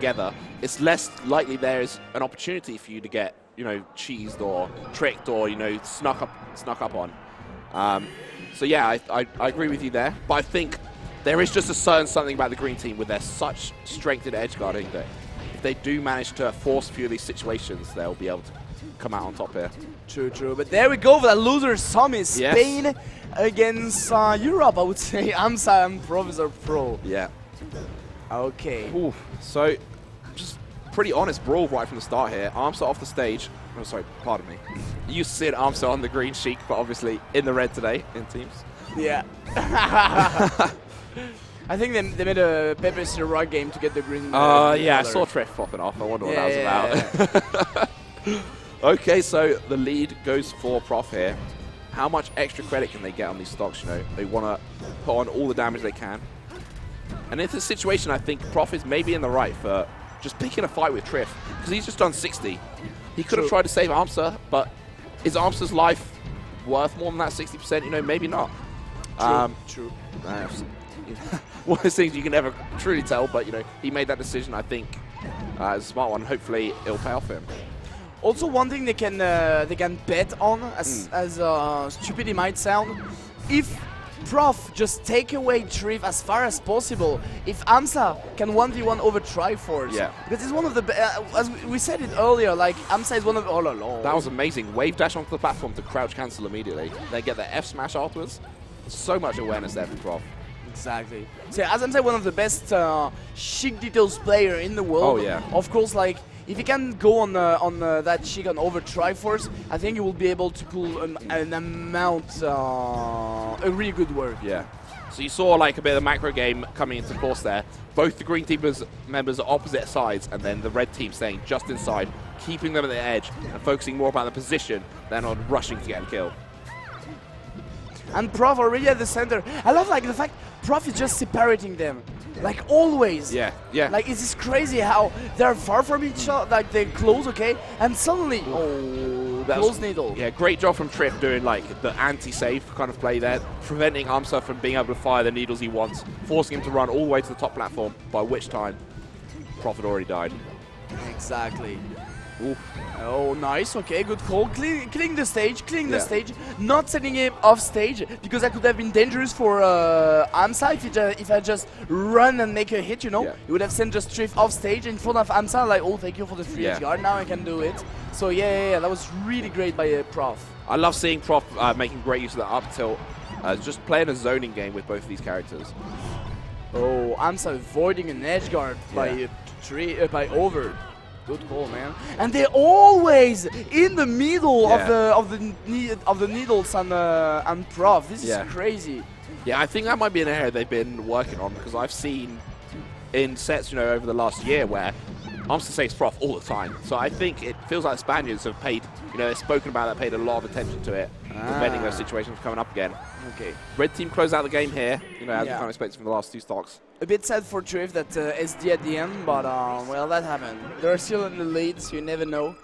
together, it's less likely there is an opportunity for you to get, you know, cheesed or tricked or, you know, snuck up on. So yeah, I agree with you there, but I think there is just a certain something about the green team with their such strength in edge guarding that if they do manage to force a few of these situations, they'll be able to come out on top here. True, true. But there we go for that loser summit. Spain Yes. against Europe, I would say. Amsah and Professor Pro. Yeah. Okay. Ooh, so just pretty honest brawl right from the start here. Amsah off the stage. Oh, sorry, pardon me. You used to see Amsah on the green sheet, but obviously in the red today in teams. Yeah. I think they made a Pepper Ciroc game to get the green. Yeah, I color. saw Trif popping off. I wonder what Yeah, that was about. Okay, so the lead goes for Prof here. How much extra credit can they get on these stocks? You know, they want to put on all the damage they can. And in this situation, I think Prof is maybe in the right for just picking a fight with Trif, because he's just done 60. He could have tried to save Amsah, but is Amsah's life worth more than that 60%? You know, maybe not. True. One of those things you can never truly tell, but you know, he made that decision. I think it's a smart one. Hopefully, it'll pay off for him. Also, one thing they can bet on, as stupid it might sound, if Prof just take away Trif as far as possible, if Amsah can 1v1 over Triforce, because it's one of the as we said it earlier, like Amsah is one of That was amazing. Wave dash onto the platform to crouch cancel immediately. They get the F smash afterwards. So much awareness there from Prof. Exactly. So as I'm saying, one of the best Chic Details player in the world. Oh yeah. Of course, like if he can go on that Chic on over Triforce, I think he will be able to pull an amount, a really good work. Yeah. So you saw like a bit of the macro game coming into course there. Both the green team members are opposite sides, and then the red team staying just inside, keeping them at the edge and focusing more about the position than on rushing to get a kill. And Prof already at the center. I love like the fact Prof is just separating them, like always. Yeah, yeah. Like it's just crazy how they're far from each other, like they're close, okay, and suddenly, close needle. Yeah, great job from Trif doing like the anti-safe kind of play there, preventing Amsah from being able to fire the needles he wants, forcing him to run all the way to the top platform, by which time Prof had already died. Exactly. Oof. Oh, nice. Okay, good call. Clearing the stage, not sending him off stage, because that could have been dangerous for Amsah if I just run and make a hit, you know. Yeah. He would have sent just Trif off stage in front of Amsah, like, oh, thank you for the free edge guard, now I can do it. So yeah, that was really great by Prof. I love seeing Prof making great use of the up tilt, just playing a zoning game with both of these characters. Oh, Amsah avoiding an edge guard by Over. Good call, man. And they're always in the middle of the needles and Prof. This is crazy. Yeah, I think that might be an area they've been working on, because I've seen in sets, you know, over the last year where Amsah saves Prof all the time. So I think it feels like the Spaniards have paid, you know, they've spoken about that, paid a lot of attention to it, preventing those situations from coming up again. Okay. Red team close out the game here, you know, as we kind of expected from the last two stocks. A bit sad for Trif that SD at the end, but well, that happened. They're still in the lead, so you never know.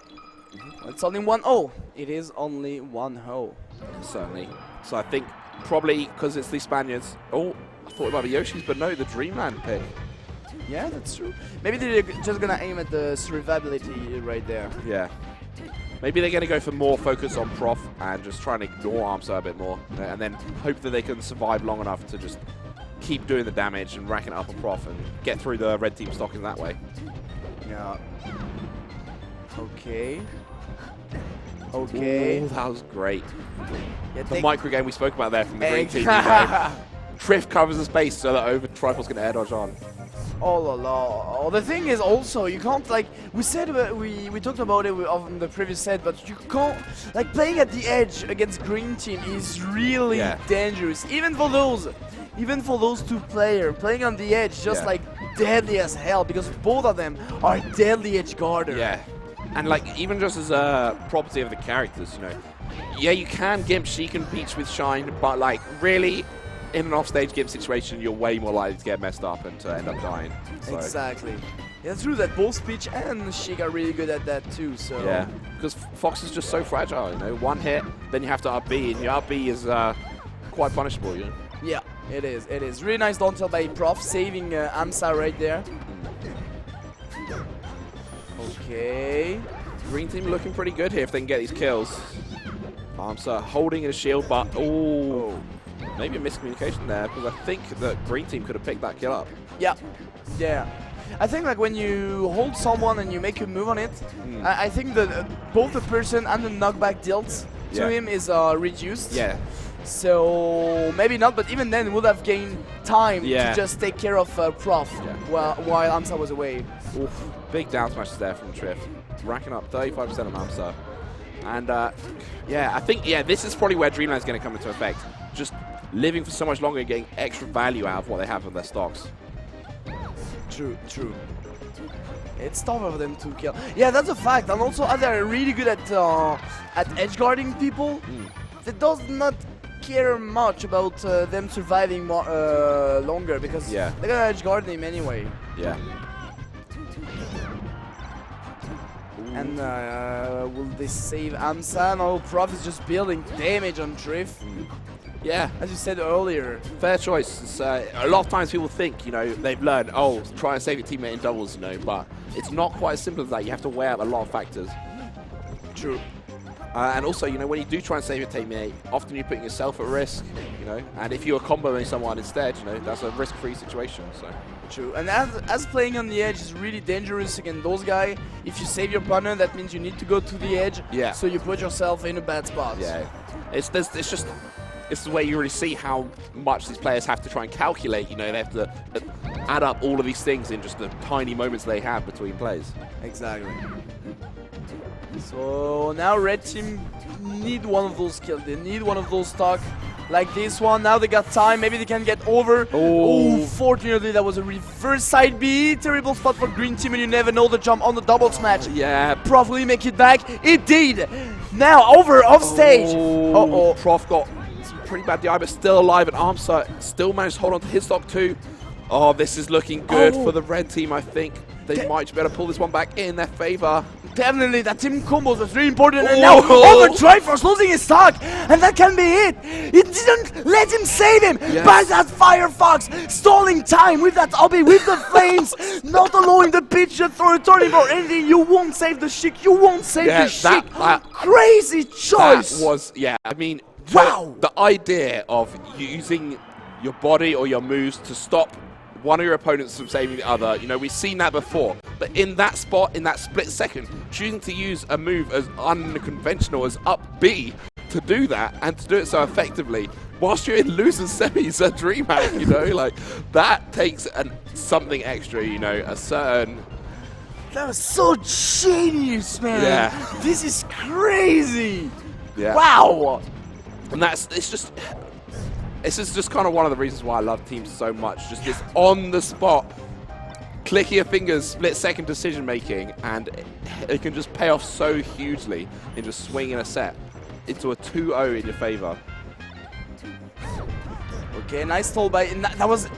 It's only 1-0. It is only 1-0. Certainly. So I think probably because it's the Spaniards. Oh, I thought it might be Yoshi's, but no, the Dreamhack pick. Yeah, that's true. Maybe they're just gonna aim at the survivability right there. Yeah. Maybe they're going to go for more focus on Prof and just try and ignore Amsah a bit more, and then hope that they can survive long enough to just keep doing the damage and racking it up on Prof and get through the red team stock in that way. Yeah. Okay. Okay. Ooh, that was great. Yeah, the micro game we spoke about there from the green team. You know, Trif covers the space so that Over Triforce can air dodge on. Oh la la. The thing is also, you can't, like, we said, we talked about it on the previous set, but you can't, like, playing at the edge against green team is really dangerous. Even for those two players, playing on the edge just like deadly as hell, because both of them are deadly edge guarders. Yeah. And like, even just as a property of the characters, you know, yeah, you can Gimp, she can Peach with Shine, but like, really, in an offstage Gimp situation, you're way more likely to get messed up and to end up dying. So. Exactly. Yeah, it's true that both Peach and Chic are really good at that too, so... Yeah, because Fox is just so fragile, you know, one hit, then you have to up B, and your up B is quite punishable, you know? Yeah, it is. Really nice down tilt by Prof, saving Amsah right there. Okay. Green team looking pretty good here if they can get these kills. Amsah holding his shield, but maybe a miscommunication there because I think that green team could have picked that kill up. Yeah. Yeah. I think like when you hold someone and you make a move on it, I think that both the person and the knockback dealt to him is reduced. Yeah. So maybe not, but even then would have gained time to just take care of Prof while Amsah was away. Oof. Big down smashes there from Trif, racking up 35% of Amsah. And yeah, I think this is probably where Dreamhack is going to come into effect. Just living for so much longer and getting extra value out of what they have on their stocks. True, true. It's tougher for them to kill. Yeah, that's a fact. And also, they're really good at edge guarding people. They does not care much about them surviving longer because they're gonna edge guard him anyway. Yeah. And will they save Amsah? No, Prof is just building damage on Trif. Yeah, as you said earlier. Fair choice. It's, a lot of times people think, they've learned, try and save your teammate in doubles, but it's not quite as simple as that. You have to weigh up a lot of factors. True. And also, when you do try and save your teammate, often you're putting yourself at risk, and if you're comboing someone instead, that's a risk-free situation, so. True, and as playing on the edge is really dangerous against those guys. If you save your partner, that means you need to go to the edge, so you put yourself in a bad spot. Yeah, it's the way you really see how much these players have to try and calculate. They have to add up all of these things in just the tiny moments they have between plays. Exactly. So now red team need one of those kills. They need one of those stock like this one. Now they got time. Maybe they can get over. Oh, fortunately that was a reverse side B. Terrible spot for green team, and you never know the jump on the double smash. Yeah. Prof, will he make it back? It did. Now off stage. Prof got some pretty bad DI, but still alive, and Amsah still managed to hold on to his stock too. Oh, this is looking good for the red team, I think. They might be able to pull this one back in their favor. Definitely, that team combos is really important. And now Overtriforce losing his stock, and that can be it. It didn't let him save him. By that Firefox, stalling time with that obby, with the flames, not allowing the pitch to throw a turning or anything. You won't save the Sheik. You won't save the Sheik. Crazy choice. That was, I mean, the idea of using your body or your moves to stop one of your opponents from saving the other, we've seen that before. But in that spot, in that split second, choosing to use a move as unconventional as up B to do that, and to do it so effectively, whilst you're in losers semis at Dreamhack, that takes something extra, a certain... That was so genius, man. Yeah. This is crazy. Yeah. Wow. And this is just kind of one of the reasons why I love teams so much. Just this on-the-spot, click your fingers, split-second decision-making, and it can just pay off so hugely in just swinging a set into a 2-0 in your favor. Okay, nice stall by. That was.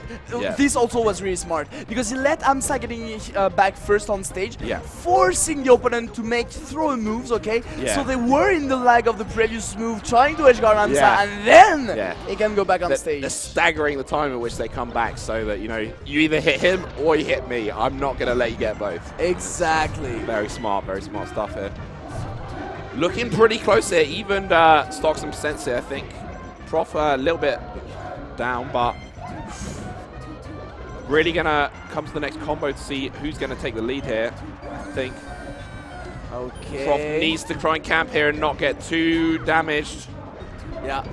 This also was really smart because he let Amsah getting back first on stage, forcing the opponent to throw moves. Okay, so they were in the lag of the previous move, trying to edgeguard Amsah, and then he can go back on stage. They're staggering the time at which they come back, so that you either hit him or you hit me. I'm not gonna let you get both. Exactly. Very smart stuff here. Looking pretty close here, even stocks and percents here. I think Prof a little bit down, but really gonna come to the next combo to see who's gonna take the lead here. I think Prof needs to try and camp here and not get too damaged. Yeah.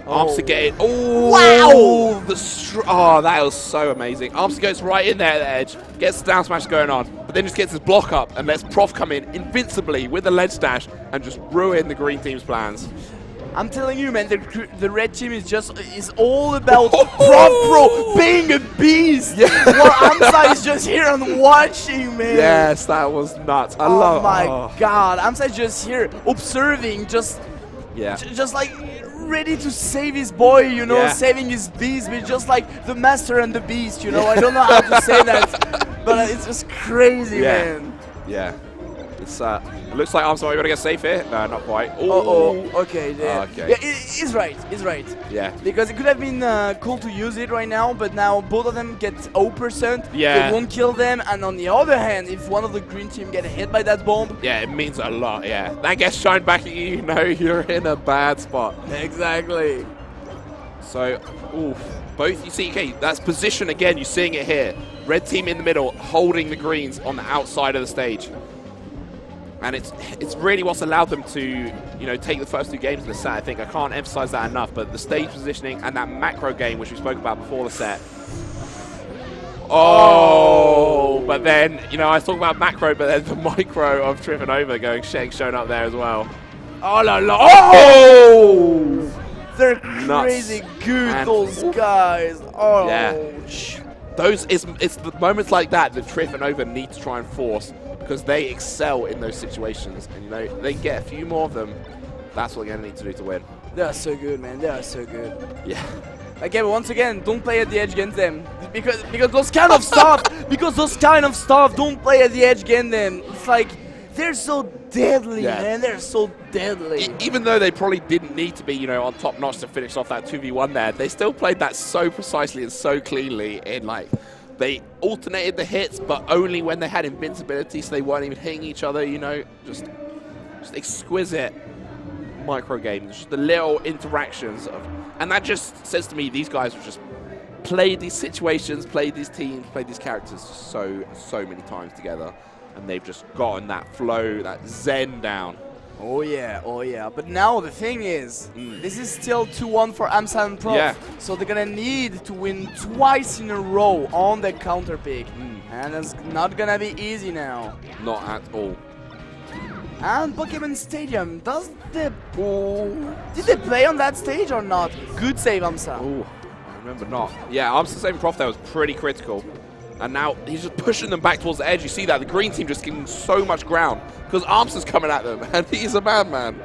Amsah get it. Oh, wow! That was so amazing. Amsah goes right in there at the edge, gets the down smash going on, but then just gets his block up and lets Prof come in invincibly with the ledge dash and just ruin the green team's plans. I'm telling you, man, the red team is all about Prof Pro being a beast. While Amsah is just here and watching, man. Yes, that was nuts. I love. Oh my God, Amsah is just here observing, just like ready to save his boy, saving his beast, but just like the master and the beast, I don't know how to say that, but it's just crazy, man. Yeah. It's it looks like Amsah might be able to get safe here. No, not quite. Okay. Yeah. Okay. Yeah, he's right. He's right. Yeah. Because it could have been cool to use it right now, but now both of them get 0%. Yeah. It won't kill them, and on the other hand, if one of the green team get hit by that bomb, yeah, it means a lot. Yeah, that gets shined back at you. You know you're in a bad spot. Exactly. So, both you see. Okay, that's position again. You're seeing it here. Red team in the middle, holding the greens on the outside of the stage. And it's really what's allowed them to, take the first 2 games in the set. I think I can't emphasize that enough, but the stage positioning and that macro game, which we spoke about before the set. But then, I was talking about macro, but then the micro of Trif and Over getting shown up there as well. Oh la la! Oh! They're crazy good, and those guys. Oh. Yeah. It's the moments like that Trif and Over need to try and force, because they excel in those situations, and they get a few more of them. That's what they're gonna need to do to win. They are so good, man. They are so good. Yeah. Again, once again, don't play at the edge against them, because those kind of stuff. Don't play at the edge against them. It's like they're so deadly, man. They're so deadly. Even though they probably didn't need to be, on top notch to finish off that 2v1 there, they still played that so precisely and so cleanly. They alternated the hits, but only when they had invincibility, so they weren't even hitting each other. Just exquisite micro games, just the little interactions and that just says to me these guys have just played these situations, played these teams, played these characters so many times together. And they've just gotten that flow, that zen down. Oh yeah. But now the thing is, this is still 2-1 for Amsah and Prof. Yeah. So they're gonna need to win twice in a row on the counter pick. And it's not gonna be easy now. Not at all. And Pokemon Stadium, did they play on that stage or not? Good save, Amsah. Oh, I remember not. Yeah, Amsah saving Prof there was pretty critical. And now he's just pushing them back towards the edge. You see that? The green team just giving so much ground because Amsah's coming at them, and he's a madman.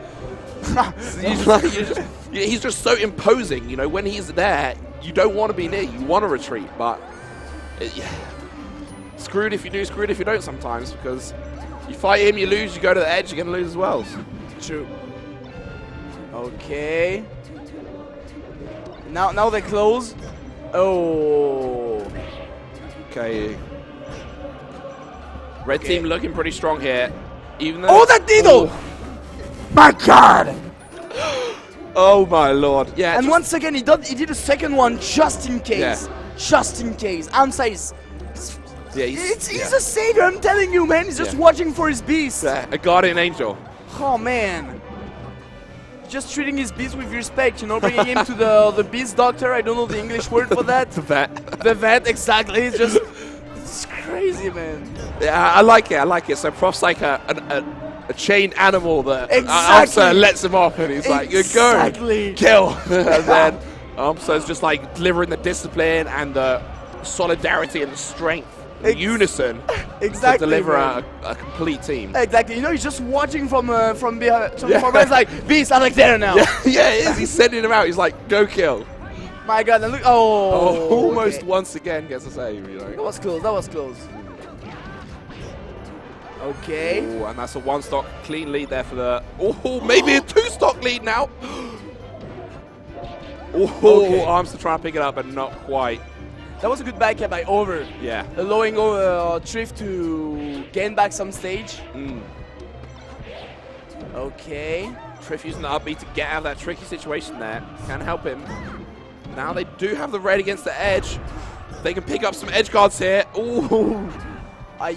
He's just so imposing. When he's there, you don't want to be near. You want to retreat, but screwed if you do, screwed if you don't sometimes, because you fight him, you lose, you go to the edge, you're going to lose as well. True. Okay. Now they close. Oh. Okay. Red team looking pretty strong here. Even though oh, that needle! My God! Oh my Lord! Yeah. And once again, he did a second one just in case. Yeah. Just in case. Amsah is. Yeah, he's a savior. I'm telling you, man. He's just watching for his beast. Yeah, a guardian angel. Oh man. Just treating his beast with respect, bringing him to the beast doctor. I don't know the English word for that. The vet. The vet, exactly. It's crazy, man. Yeah, I like it. So Prof's like a chained animal that Amsah lets him off, and he's like, "You go, kill." And then Amsah's just like delivering the discipline and the solidarity and the strength. Unison to deliver a complete team. Exactly. He's just watching from behind. It's like, beast, I'm like there now. Yeah, it is. He's sending him out. He's like, go kill. My God, and look. Oh, almost once again gets a save. That was close. Okay. Ooh, and that's a 1-stock clean lead there for the. Oh, maybe a 2-stock lead now. Arms to try and pick it up, but not quite. That was a good back by Over. Yeah. Allowing Trif to gain back some stage. Okay. Trif using the upbeat to get out of that tricky situation there. Can help him. Now they do have the red against the edge. They can pick up some edge guards here. Ooh.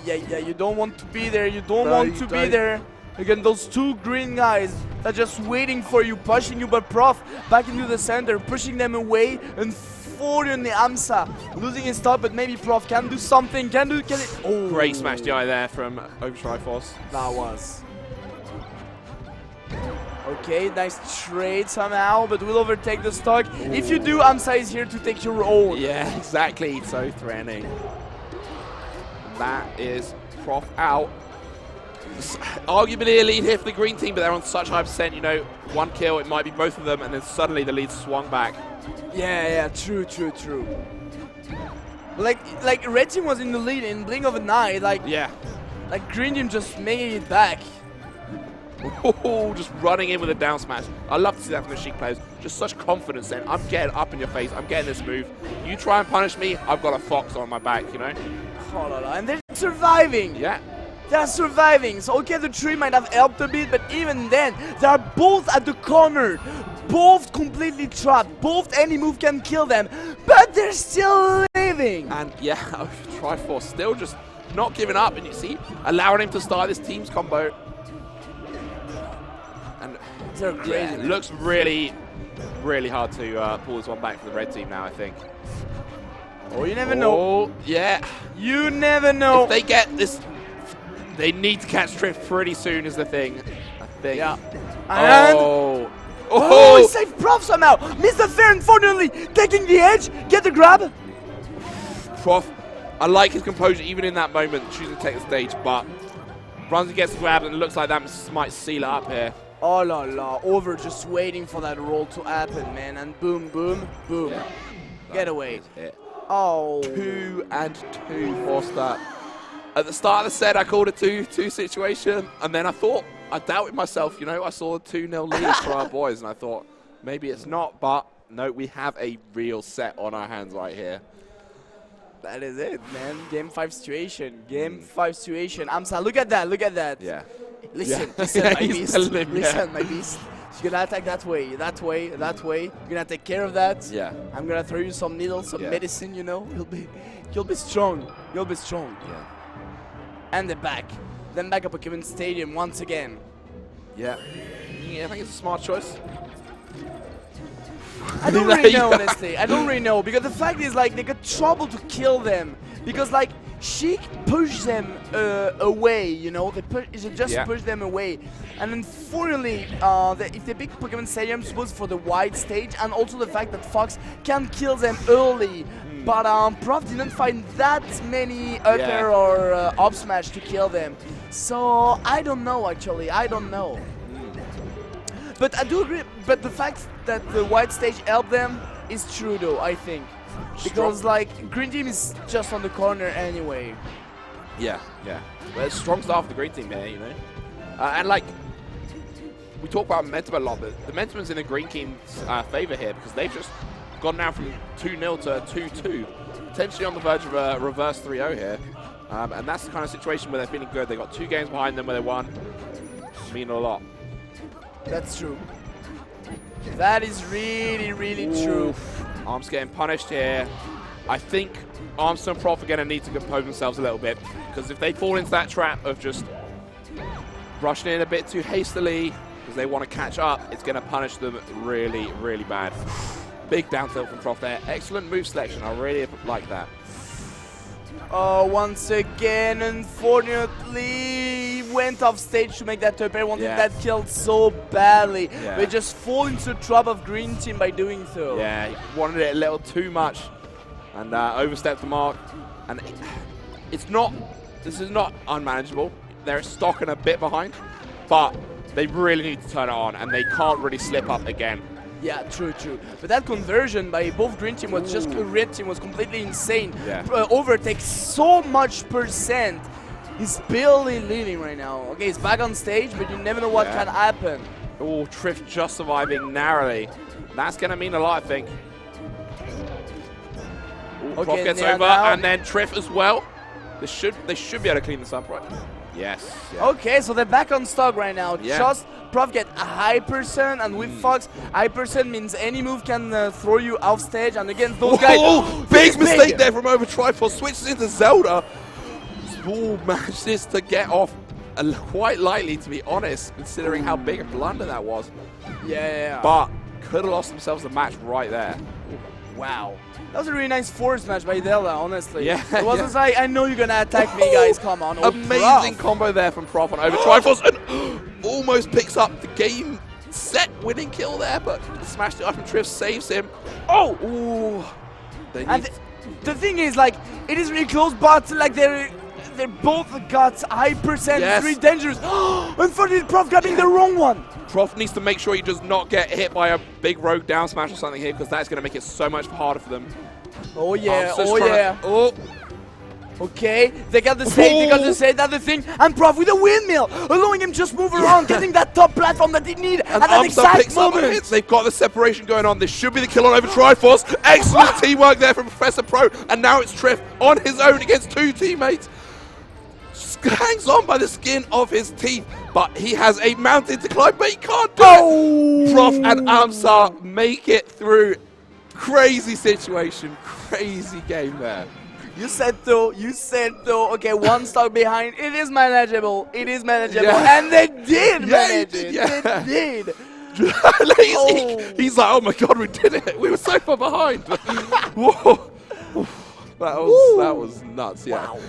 Yeah, you don't want to be there. You don't want to be there. Again, those 2 green guys are just waiting for you, pushing you, but Prof back into the center, pushing them away, and on the Amsah, losing his top, but maybe Prof can do something. Can it? Oh, great smash DI there from Overtriforce. That was. Okay, nice trade somehow, but we'll overtake the stock. Ooh. If you do, Amsah is here to take your own. Yeah, exactly. So threatening. That is Prof out. Arguably a lead here for the green team, but they're on such high percent. 1 kill, it might be both of them, and then suddenly the lead swung back. Yeah, true. Like red team was in the lead in blink of an eye. Like Green Team just making it back. Oh, just running in with a down smash. I love to see that from the Sheik players. Just such confidence then. I'm getting up in your face. I'm getting this move. You try and punish me, I've got a fox on my back, you know? Oh, la, la. And they're surviving. Yeah. They're surviving. So, okay, the tree might have helped a bit, but even then, they are both at the corner. Both completely trapped. Both any move can kill them. But they're still living. And yeah, Overtriforce still just not giving up. And you see, allowing him to start this team's combo. And they're crazy. Yeah, it looks really, really hard to pull this one back for the red team now, I think. Oh, you never know. Oh, yeah. You never know. If they get this, they need to catch Trif pretty soon is the thing, I think. Yeah. And oh, he saved Prof somehow. Missed the fair, unfortunately. Taking the edge. Get the grab. Prof, I like his composure even in that moment, choosing to take the stage, but runs and gets the grab, and it looks like that might seal it up here. Oh la la, Over just waiting for that roll to happen, man, and boom, boom, boom. Yeah. Get away. It. Oh. 2 and 2 forced that. At the start of the set, I called a 2-2 situation, and then I doubted myself, you know, I saw a 2-0 lead for our boys, and I thought, maybe it's not, but no, we have a real set on our hands right here. That is it, man. Game 5 situation. Game 5 situation. Amsah, look at that, look at that. Yeah. Listen, yeah. listen, my beast. Listen, yeah. My beast. You're gonna attack that way, that way, that way. You're gonna take care of that. Yeah. I'm gonna throw you some needles, some medicine, you know. You'll be strong. You'll be strong. Yeah. And they're back. Then back at Pokemon Stadium once again. Yeah. Yeah, I think it's a smart choice. I don't really know, honestly. I don't really know, because the fact is, like, they got trouble to kill them, because, like, Sheik pushed them away, you know. They just pushed them away, and unfortunately, if they pick Pokemon Stadium, suppose for the wide stage, and also the fact that Fox can kill them early. But Prof didn't find that many upper or up smash to kill them, so I don't know. Actually, I don't know. But I do agree. But the fact that the wide stage helped them is true, though, I think. Because, like, Green Team is just on the corner anyway. Yeah, yeah. But it's strong start for the Green Team here, you know. And, like, we talk about momentum a lot, but the momentum's in the Green Team's favor here because they've just gone now from 2-0 to 2-2. Potentially on the verge of a reverse 3-0 here. And that's the kind of situation where they're feeling good. They've got 2 games behind them where they won. Mean a lot. That's true. That is really, really true. Arms getting punished here. I think Amsah and Prof are going to need to compose themselves a little bit, because if they fall into that trap of just rushing in a bit too hastily because they want to catch up, it's going to punish them really, really bad. Big down tilt from Prof there. Excellent move selection. I really like that. Oh, once again, unfortunately, went off stage to make that upper. Wanted that killed so badly. Yeah. They just fall into the trap of Green Team by doing so. Yeah, he wanted it a little too much and overstepped the mark. And this is not unmanageable. They're stocking a bit behind, but they really need to turn it on, and they can't really slip up again. Yeah, true, true. But that conversion by both Green Team was just Red Team was completely insane. Yeah. Overtakes so much %. He's barely leading right now. Okay, he's back on stage, but you never know what can happen. Oh, Trif just surviving narrowly. That's going to mean a lot, I think. Ooh, Prof gets over, and then Trif as well. They should be able to clean this up, right? Yes. Yeah. Okay, so they're back on stock right now. Yeah. Just Prof get a high %, and with Fox, high % means any move can throw you off stage, and against those guys. Oh, big mistake there from Overtriforce. Switches into Zelda. Ooh, manages to get off quite lightly, to be honest, considering how big a blunder that was. Yeah. But could have lost themselves the match right there. Wow. That was a really nice force match by Zelda, honestly. Yeah. It wasn't like, I know you're going to attack me, guys. Come on. Oh, amazing combo there from Prof on Overtriforce, and almost picks up the game set winning kill there, but the smash the from Trif saves him. Oh! Ooh. And the thing is, like, it is really close, but like they're both got high %. It's really dangerous. Unfortunately, Prof grabbing the wrong one. Prof needs to make sure he does not get hit by a big rogue down smash or something here, because that's going to make it so much harder for them. Oh yeah, oh yeah. Okay, they got the save, they got the save, that's the thing. And Prof with a windmill, allowing him just move around, getting that top platform that he need at that Amsah exact picks up the moment. hits. They've got the separation going on. This should be the kill on Overtriforce. Excellent teamwork there from Professor Pro. And now it's Trif on his own against 2 teammates. Just hangs on by the skin of his teeth. But he has a mountain to climb, but he can't do it. Prof and Amsah make it through. Crazy situation, crazy game there. You said though, okay, 1 stock behind, it is manageable, and they did manage it, they did. He's like, oh my god, we did it, we were so far behind. Whoa. That was nuts, yeah. Wow.